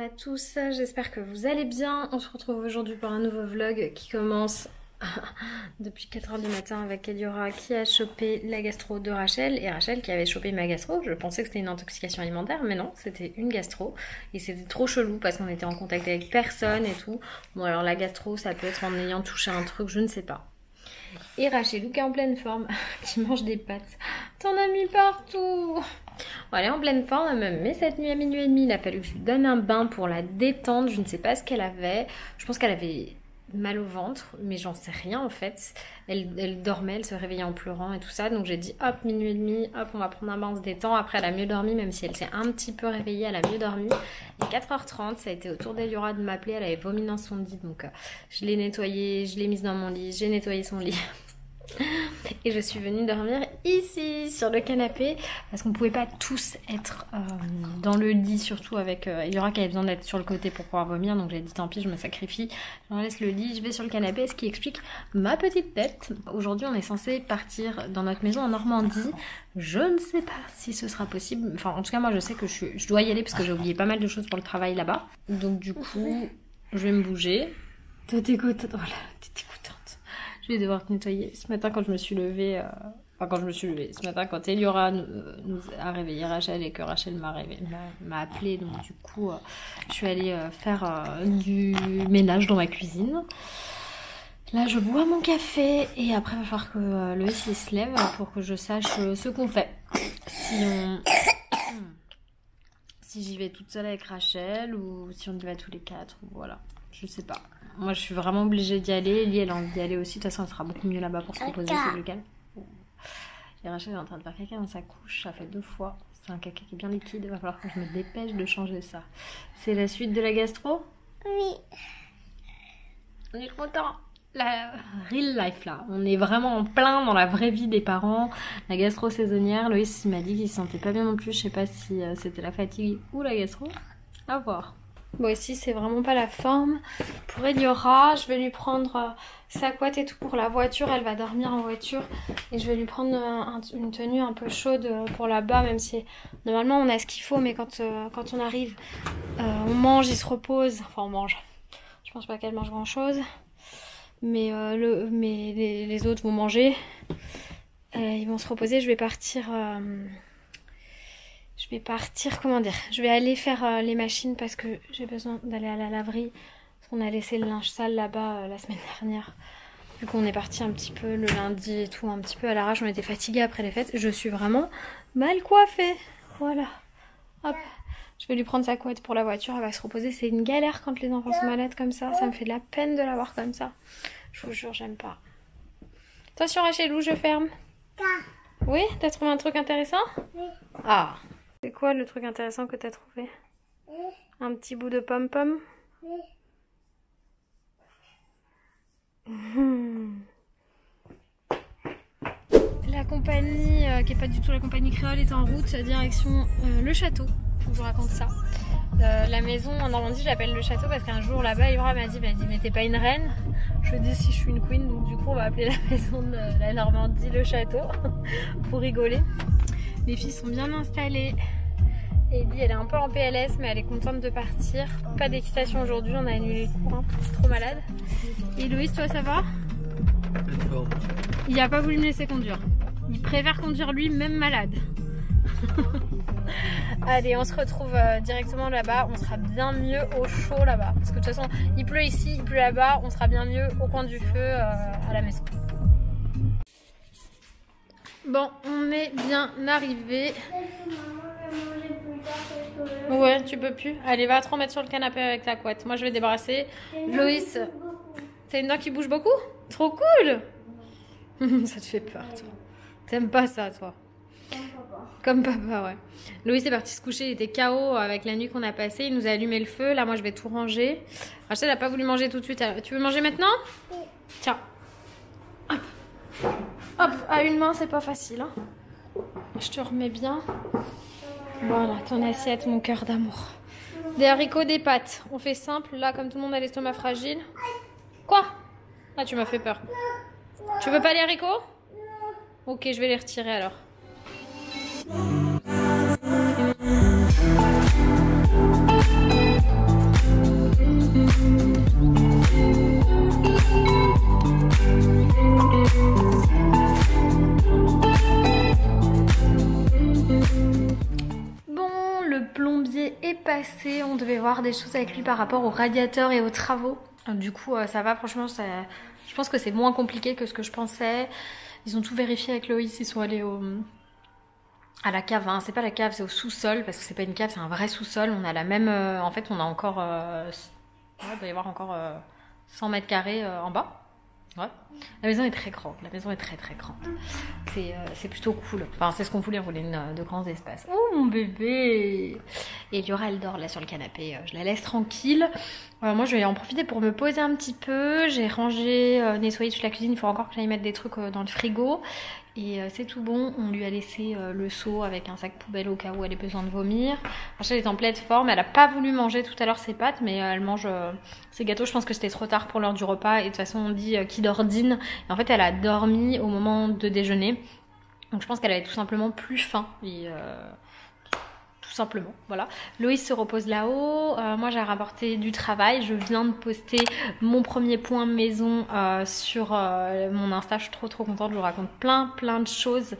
à tous, j'espère que vous allez bien. On se retrouve aujourd'hui pour un nouveau vlog qui commence depuis 4 h du matin avec Eliora qui a chopé la gastro de Rachel et Rachel qui avait chopé ma gastro. Je pensais que c'était une intoxication alimentaire mais non, c'était une gastro et c'était trop chelou parce qu'on était en contact avec personne et tout. Bon alors la gastro ça peut être en ayant touché un truc, je ne sais pas. Et Rachel qui est en pleine forme, qui mange des pâtes. T'en as mis partout. Bon, elle est en pleine forme, mais cette nuit à minuit et demi, il a fallu que je lui donne un bain pour la détendre. Je ne sais pas ce qu'elle avait. Je pense qu'elle avait mal au ventre, mais j'en sais rien en fait. Elle dormait, elle se réveillait en pleurant et tout ça. Donc j'ai dit hop, minuit et demi, hop, on va prendre un bain, on se détend. Après elle a mieux dormi, même si elle s'est un petit peu réveillée, elle a mieux dormi. Et 4h30, ça a été au tour d'Eliora de m'appeler. Elle avait vomi dans son lit, donc je l'ai nettoyée, je l'ai mise dans mon lit, j'ai nettoyé son lit. Et je suis venue dormir ici sur le canapé parce qu'on pouvait pas tous être dans le lit, surtout avec Eliora qui avait besoin d'être sur le côté pour pouvoir vomir, donc j'ai dit tant pis, je me sacrifie, j'en laisse le lit, je vais sur le canapé, ce qui explique ma petite tête. Aujourd'hui on est censé partir dans notre maison en Normandie, je ne sais pas si ce sera possible, enfin en tout cas moi je sais que je dois y aller parce que j'ai oublié pas mal de choses pour le travail là-bas, donc du coup je vais me bouger. T'es contente, voilà, t'es contente. Je vais devoir te nettoyer. Ce matin quand je me suis levée, ce matin quand Eliora nous a réveillé Rachel et que Rachel m'a appelé, donc du coup je suis allée faire du ménage dans ma cuisine. Là je bois mon café et après il va falloir que Loïs se lève pour que je sache ce qu'on fait. Si j'y vais toute seule avec Rachel ou si on y va tous les 4, voilà, je sais pas. Moi, je suis vraiment obligée d'y aller. Ellie, elle a envie d'y aller aussi. De toute façon, elle sera beaucoup mieux là-bas pour se reposer, c'est le calme. Et Rachel est en train de faire caca dans sa couche. Ça fait 2 fois. C'est un caca qui est bien liquide. Il va falloir que je me dépêche de changer ça. C'est la suite de la gastro? Oui. On est content. La real life, là. On est vraiment en plein dans la vraie vie des parents. La gastro saisonnière. Loïs m'a dit qu'il se sentait pas bien non plus. Je sais pas si c'était la fatigue ou la gastro. À voir. Bon, ici c'est vraiment pas la forme. Pour Eliora, je vais lui prendre sa couette et tout pour la voiture. Elle va dormir en voiture et je vais lui prendre une tenue un peu chaude pour là-bas, même si normalement on a ce qu'il faut, mais quand on arrive, on mange, il se repose. Enfin on mange. Je pense pas qu'elle mange grand chose, mais les autres vont manger. Ils vont se reposer. Je vais partir, comment dire, je vais aller faire les machines parce que j'ai besoin d'aller à la laverie. Parce qu'on a laissé le linge sale là-bas la semaine dernière. Vu qu'on est parti un petit peu le lundi et tout, un petit peu à l'arrache, on était fatigués après les fêtes. Je suis vraiment mal coiffée. Voilà. Hop. Je vais lui prendre sa couette pour la voiture, elle va se reposer. C'est une galère quand les enfants sont malades comme ça. Ça me fait de la peine de l'avoir comme ça. Je vous jure, j'aime pas. Attention Rachelou, je ferme. Oui, t'as trouvé un truc intéressant? Oui. Ah. C'est quoi le truc intéressant que t'as trouvé? Oui. Un petit bout de pomme-pomme? Oui. La compagnie, qui est pas du tout la compagnie créole, est en route direction le château. Faut que je vous raconte ça. La maison en Normandie, je l'appelle le château parce qu'un jour là-bas, Eliora m'a dit mais t'es pas une reine? Je lui dis si je suis une queen, donc du coup on va appeler la maison de la Normandie le château pour rigoler. Les filles sont bien installées. Ellie, elle est un peu en PLS, mais elle est contente de partir. Pas d'équitation aujourd'hui, on a annulé le cours, hein, trop malade. Et Loïs, toi, ça va? Il a pas voulu me laisser conduire. Il préfère conduire lui, même malade. Allez, on se retrouve directement là-bas. On sera bien mieux au chaud là-bas. Parce que de toute façon, il pleut ici, il pleut là-bas. On sera bien mieux au coin du feu à la maison. Bon, on est bien arrivé. Ouais, tu peux plus. Allez, va te remettre sur le canapé avec ta couette. Moi, je vais débarrasser. Loïs, t'as une dent qui bouge beaucoup? Trop cool. Ça te fait peur, toi. T'aimes pas ça, toi? Comme papa, ouais. Loïs est parti se coucher, il était KO avec la nuit qu'on a passée. Il nous a allumé le feu. Là, moi, je vais tout ranger. Rachel n'a pas voulu manger tout de suite. Tu veux manger maintenant? Oui. Tiens. Hop. Hop, à une main, c'est pas facile. Hein. Je te remets bien. Voilà, ton assiette, mon cœur d'amour. Des haricots, des pâtes. On fait simple. Là, comme tout le monde a l'estomac fragile. Quoi? Ah, tu m'as fait peur. Tu veux pas les haricots? Ok, je vais les retirer alors. voir des choses avec lui par rapport au radiateur et aux travaux. Du coup, ça va, franchement, je pense que c'est moins compliqué que ce que je pensais. Ils ont tout vérifié avec Loïs, ils sont allés à la cave, hein. C'est pas la cave, c'est au sous-sol, parce que c'est pas une cave, c'est un vrai sous-sol. On a la même... en fait, on a encore... ouais, il doit y avoir encore 100 mètres carrés en bas. Ouais. La maison est très grande, la maison est très très grande. C'est plutôt cool. Enfin, c'est ce qu'on voulait, on voulait de grands espaces. Oh mon bébé! Et Liora, elle dort là sur le canapé, je la laisse tranquille. Moi, je vais en profiter pour me poser un petit peu. J'ai rangé, nettoyé toute la cuisine, il faut encore que j'aille mettre des trucs dans le frigo. Et c'est tout bon, on lui a laissé le seau avec un sac poubelle au cas où elle ait besoin de vomir. Rachel est en pleine forme, elle a pas voulu manger tout à l'heure ses pâtes, mais elle mange ses gâteaux. Je pense que c'était trop tard pour l'heure du repas, et de toute façon on dit qui dort dîne. Et en fait elle a dormi au moment de déjeuner, donc je pense qu'elle avait tout simplement plus faim. Et, tout simplement, voilà. Loïs se repose là-haut. Moi, j'ai rapporté du travail. Je viens de poster mon premier point maison sur mon Insta. Je suis trop contente. Je vous raconte plein de choses.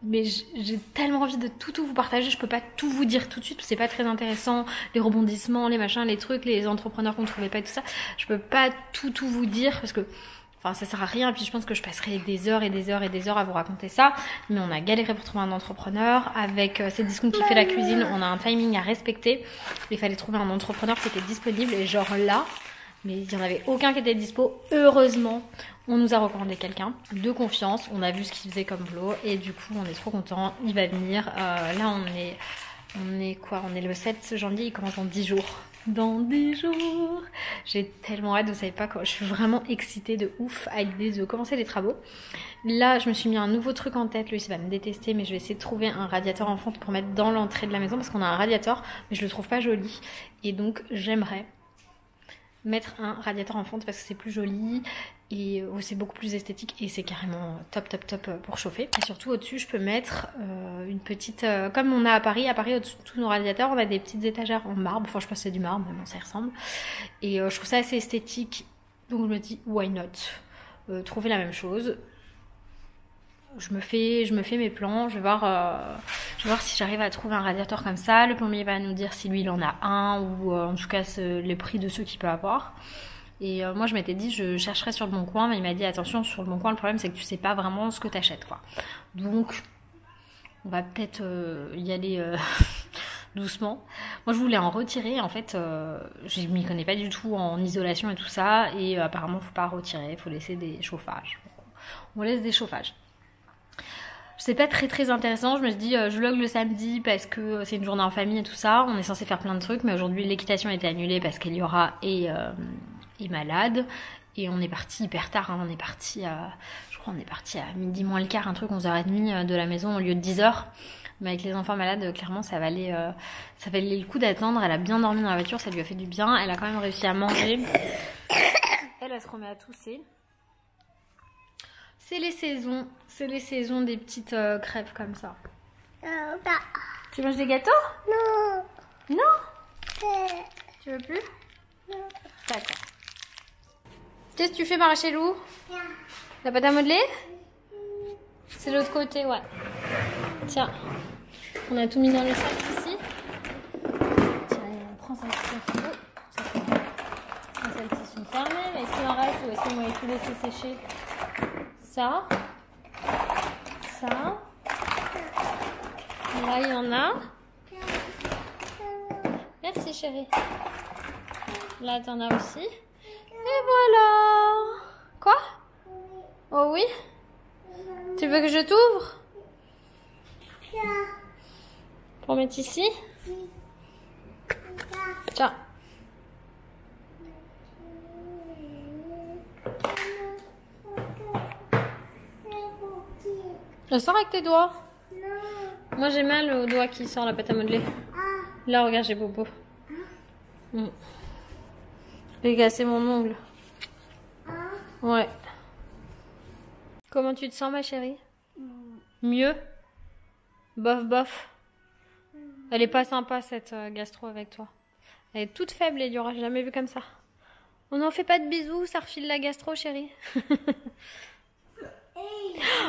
Mais j'ai tellement envie de tout vous partager. Je peux pas tout vous dire tout de suite. C'est pas très intéressant. Les rebondissements, les machins, les trucs, les entrepreneurs qu'on ne trouvait pas et tout ça. Je peux pas tout vous dire parce que... Enfin, ça sert à rien, et puis je pense que je passerai des heures et des heures et des heures à vous raconter ça. Mais on a galéré pour trouver un entrepreneur. Avec cette discount qui fait la cuisine, on a un timing à respecter. Il fallait trouver un entrepreneur qui était disponible, et genre là, mais il n'y en avait aucun qui était dispo. Heureusement, on nous a recommandé quelqu'un de confiance. On a vu ce qu'il faisait comme boulot, et du coup, on est trop contents. Il va venir. Là, on est quoi? On est le 7 janvier, il commence dans 10 jours. Dans 10 jours. J'ai tellement hâte, vous savez pas quoi. Je suis vraiment excitée de ouf à l'idée de commencer les travaux. Là, je me suis mis un nouveau truc en tête. Lui, il va me détester, mais je vais essayer de trouver un radiateur en fonte pour mettre dans l'entrée de la maison, parce qu'on a un radiateur, mais je le trouve pas joli. Et donc, j'aimerais mettre un radiateur en fonte parce que c'est plus joli et c'est beaucoup plus esthétique, et c'est carrément top pour chauffer. Et surtout au-dessus je peux mettre une petite comme on a à Paris au-dessus de tous nos radiateurs on a des petites étagères en marbre, enfin je pense que c'est du marbre mais bon ça y ressemble, et je trouve ça assez esthétique, donc je me dis why not trouver la même chose. Je me fais mes plans, je vais voir si j'arrive à trouver un radiateur comme ça. Le plombier va nous dire si lui il en a un, ou en tout cas les prix de ceux qu'il peut avoir. Et moi je m'étais dit je chercherais sur le bon coin, mais il m'a dit attention, sur le bon coin le problème c'est que tu sais pas vraiment ce que t'achètes quoi. Donc on va peut-être y aller doucement. Moi je voulais en retirer, en fait je m'y connais pas du tout en isolation et tout ça, et apparemment faut pas retirer, faut laisser des chauffages. On laisse des chauffages. C'est pas très intéressant, je me suis dit je vlog le samedi parce que c'est une journée en famille et tout ça, on est censé faire plein de trucs, mais aujourd'hui l'équitation a été annulée parce qu'Eliora est malade, et on est parti hyper tard, hein. On est parti à midi moins le quart, un truc 11h30 de la maison au lieu de 10h, mais avec les enfants malades clairement ça valait le coup d'attendre. Elle a bien dormi dans la voiture, ça lui a fait du bien, elle a quand même réussi à manger. Elle se remet à tousser. C'est les saisons des petites crèves comme ça. Tu manges des gâteaux? Non. Tu veux plus? Non. D'accord. Qu'est-ce que tu fais, Marachelou? La pâte à modeler? C'est l'autre côté, ouais. Tiens, on a tout mis dans le sac ici. Tiens, prends ça petit peu. Celles-ci sont fermées, mais est-ce qu'il en reste ou est-ce qu'on va tout laisser sécher? Ça. Là, il y en a. Merci, chérie. Là, t'en as aussi. Et voilà. Quoi? Oh oui? Tu veux que je t'ouvre? Pour mettre ici? Tiens. Je sors avec tes doigts. Non. Moi j'ai mal au doigt qui sort la pâte à modeler. Là regarde, j'ai bobo. J'ai cassé mon ongle. Ouais. Comment tu te sens ma chérie? Mieux? Bof. Elle est pas sympa cette gastro avec toi. Elle est toute faible, Eliora, j'ai jamais vu comme ça. On n'en fait pas de bisous, ça refile la gastro chérie.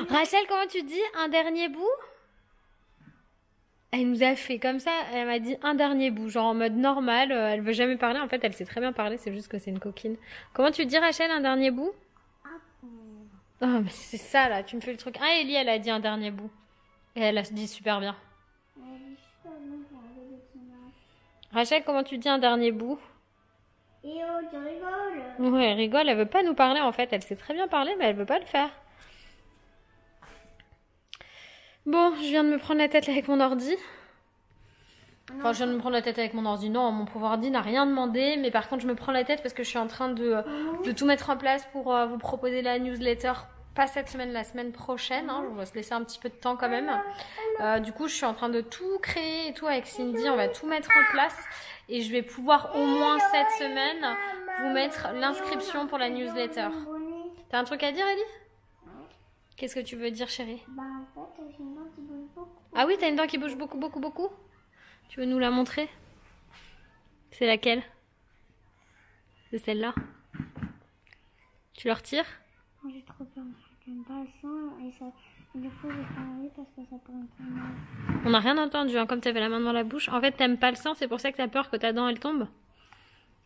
Rachel, comment tu dis? Un dernier bout? Elle nous a fait comme ça, elle m'a dit un dernier bout, genre en mode normal, elle veut jamais parler, en fait elle sait très bien parler, c'est juste que c'est une coquine. Comment tu dis Rachel, un dernier bout? Oh mais c'est ça là, tu me fais le truc. Ah Ellie elle a dit un dernier bout. Et elle a dit super bien. Rachel, comment tu dis un dernier bout? Et oh, tu rigoles. Ouais, elle rigole, elle veut pas nous parler en fait, elle sait très bien parler mais elle veut pas le faire. Bon, je viens de me prendre la tête avec mon ordi. Enfin, je viens de me prendre la tête avec mon ordi. Non, mon pauvre ordi n'a rien demandé. Mais par contre, je me prends la tête parce que je suis en train de tout mettre en place pour vous proposer la newsletter. Pas cette semaine, la semaine prochaine. Hein. On va se laisser un petit peu de temps quand même. Du coup, je suis en train de tout créer et tout avec Cindy. On va tout mettre en place. Et je vais pouvoir au moins cette semaine vous mettre l'inscription pour la newsletter. T'as un truc à dire, Ellie? Qu'est-ce que tu veux dire, chérie? Bah en fait, j'ai une dent qui bouge beaucoup. Ah oui, t'as une dent qui bouge beaucoup, beaucoup, beaucoup? Tu veux nous la montrer? C'est laquelle? C'est celle-là? Tu la retires? J'ai trop peur, j'aime pas le sang et ça... Du coup, j'ai pas envie parce que ça pourrait me faire mal. On n'a rien entendu, hein, comme t'avais la main dans la bouche. En fait, t'aimes pas le sang, c'est pour ça que t'as peur que ta dent, elle tombe?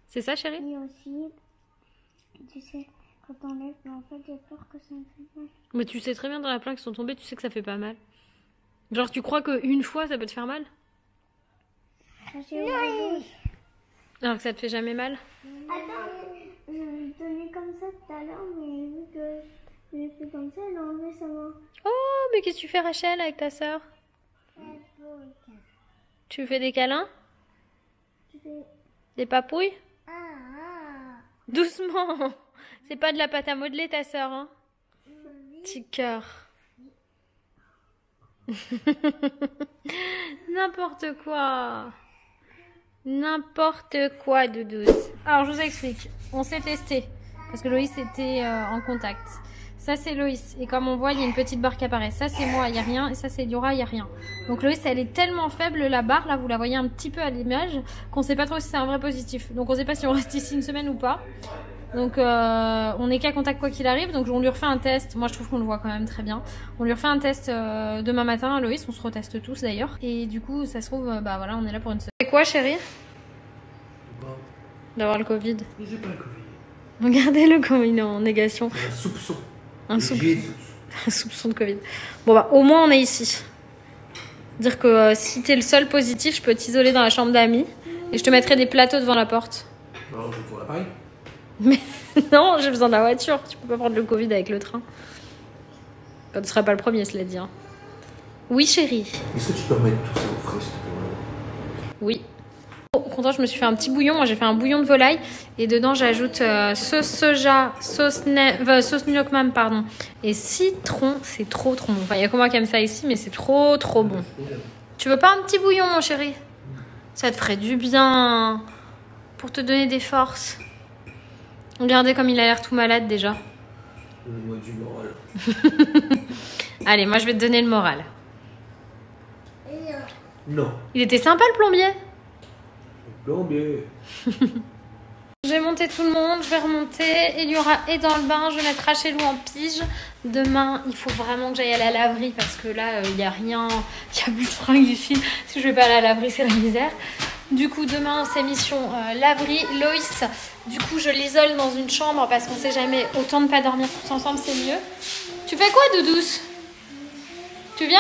C'est ça, chérie? Et aussi, tu sais... Quand on lève, en fait, j'ai peur que ça me fait mal. Mais tu sais très bien dans la plaque qui sont tombées, tu sais que ça fait pas mal. Genre, tu crois qu'une fois, ça peut te faire mal? J'ai la bouche. Alors que ça te fait jamais mal? Attends, je lui donnais comme ça tout à l'heure, mais vu que je l'ai fait comme ça, elle a enlevé sa main. Oh, mais qu'est-ce que tu fais, Rachel, avec ta sœur? Tu fais des câlins? Tu fais... Des papouilles? Ah, ah. Doucement! C'est pas de la pâte à modeler, ta sœur, hein? Petit cœur. N'importe quoi. N'importe quoi, Doudous. Alors, je vous explique. On s'est testé. Parce que Loïs était en contact. Ça, c'est Loïs. Et comme on voit, il y a une petite barre qui apparaît. Ça, c'est moi, il n'y a rien. Et ça, c'est Liora, il n'y a rien. Donc, Loïs, elle est tellement faible, la barre, là, vous la voyez un petit peu à l'image, qu'on sait pas trop si c'est un vrai positif. Donc, on sait pas si on reste ici une semaine ou pas. Donc on n'est qu'à contact quoi qu'il arrive, donc on lui refait un test. Moi je trouve qu'on le voit quand même très bien. On lui refait un test demain matin à Loïs, on se reteste tous d'ailleurs. Et du coup ça se trouve, bah voilà, on est là pour une semaine. C'est quoi chérie? D'avoir le Covid. Mais j'ai pas le Covid. Regardez-le comme il est en négation. Un soupçon. Un soupçon. Un soupçon de Covid. Bon bah au moins on est ici. Dire que si t'es le seul positif, je peux t'isoler dans la chambre d'amis. Et je te mettrai des plateaux devant la porte. Alors je tourne l'appareil. Mais non, j'ai besoin de la voiture. Tu peux pas prendre le Covid avec le train. Quand tu seras pas le premier, cela dit. Hein. Oui, chérie. Est-ce que tu peux remettre tout ça au frais, s'il te plaît? Oui. Oh, content, je me suis fait un petit bouillon. Moi, j'ai fait un bouillon de volaille. Et dedans, j'ajoute sauce soja, sauce gnocchi, pardon. Et citron. C'est trop bon. Enfin, il y a que moi qui aime ça ici, mais c'est trop bon. Tu veux pas un petit bouillon, mon chéri? Ça te ferait du bien. Pour te donner des forces. Regardez comme il a l'air tout malade déjà. Donne-moi du moral. Allez, moi je vais te donner le moral. Non. Il était sympa le plombier. Plombier. Je vais monter tout le monde, je vais remonter. Eliora est dans le bain, je vais mettre Rachelou en pige. Demain, il faut vraiment que j'aille à la laverie parce que là, il n'y a rien, il n'y a plus de fringues ici. Si je vais pas à la laverie, c'est la misère. Du coup, demain, c'est mission laverie. Loïs, du coup, je l'isole dans une chambre parce qu'on sait jamais. Autant ne pas dormir tous ensemble, c'est mieux. Tu fais quoi, Doudous? Tu viens?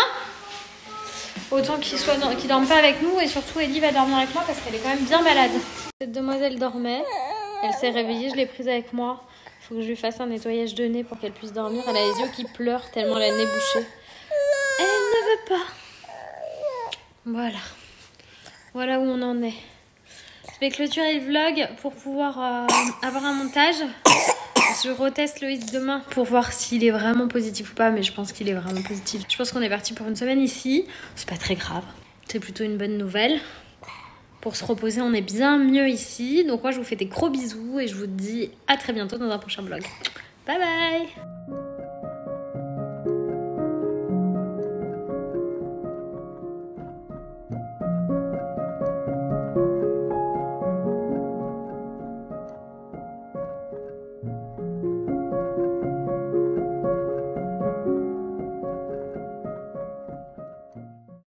Autant qu'il dorme pas avec nous et surtout Ellie va dormir avec moi parce qu'elle est quand même bien malade. Cette demoiselle dormait, elle s'est réveillée, je l'ai prise avec moi. Il faut que je lui fasse un nettoyage de nez pour qu'elle puisse dormir. Elle a les yeux qui pleurent tellement elle a le nez bouché. Elle ne veut pas. Voilà. Voilà où on en est. Je vais clôturer le vlog pour pouvoir avoir un montage. Je reteste Loïs demain pour voir s'il est vraiment positif ou pas, mais je pense qu'il est vraiment positif. Je pense qu'on est parti pour une semaine ici. C'est pas très grave. C'est plutôt une bonne nouvelle. Pour se reposer, on est bien mieux ici. Donc moi, je vous fais des gros bisous et je vous dis à très bientôt dans un prochain vlog. Bye bye!